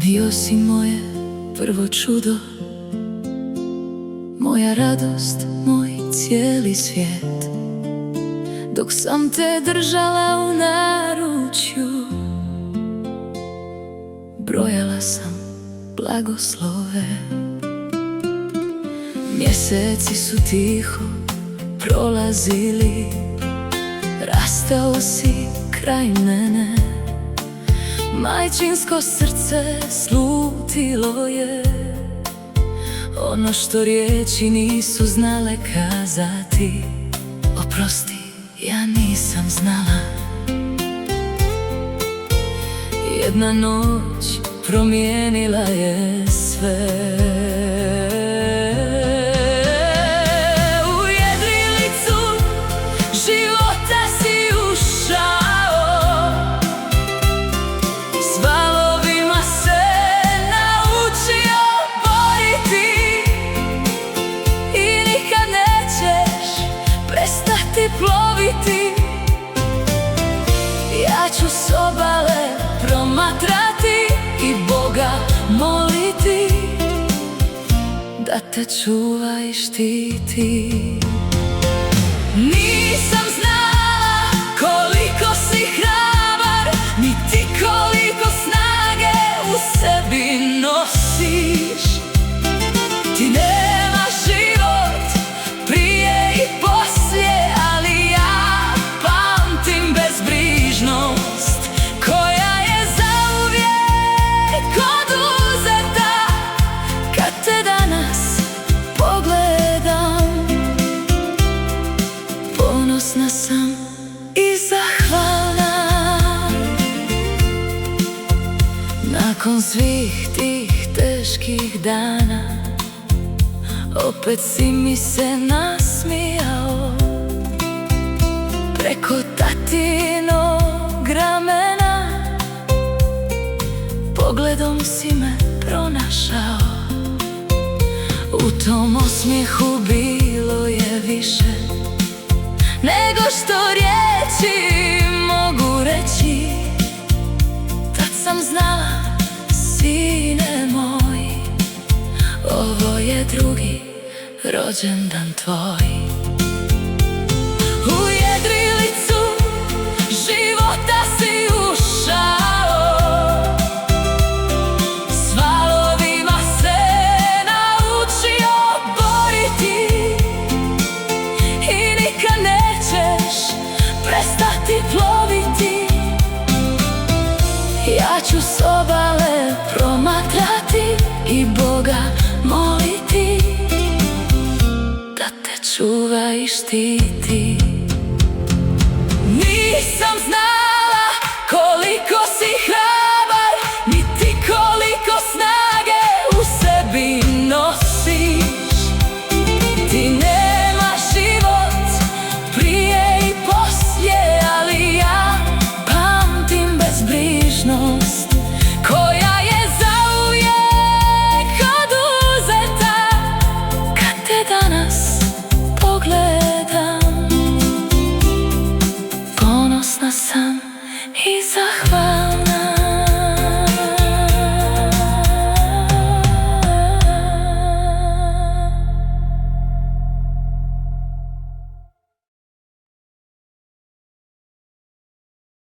Bio si moje prvo čudo, moja radost, moj cijeli svijet. Dok sam te držala u naručju, brojala sam blagoslove. Mjeseci su tiho prolazili, rastao si kraj mene. Majčinsko srce slutilo je ono što riječi nisu znale kazati. Oprosti, ja nisam znala. Jedna noć promijenila je sve. U jedrilicu života si ušao, s valovima se naučio boriti i nikad nećeš prestati ploviti. Ja ću s obale promatrati i Boga moliti da te čuva i štiti. Nisam znala koliko si hrabar, niti koliko snage u sebi nosiš. Ti nemaš život prije i poslije, ali ja pamtim bezbrižnost koja je zauvijek oduzeta. Kad te danas pogledam, ponosna sam i zahvalna. Nakon svih tih teških dana, opet si mi se nasmijao. Preko tatinog ramena pogledom si me pronašao. U tom osmijehu bilo je više nego što riječi mogu reći. Tad sam znala, sine moj, ovo je drugi rođendan tvoj. U jedrilicu života si ušao, s valovima se naučio boriti i nikad nećeš prestati ploviti. Ja ću s obale promatrati i Boga moliti da te čuva i štiti. Nisam znala koliko si hrabar, niti koliko snage u sebi nosiš. Ti nemaš život prije i poslije, ali ja pamtim bezbrižnost koja je zauvijek oduzeta. Kad te danas pogledam, ponosna sam i zahvalna.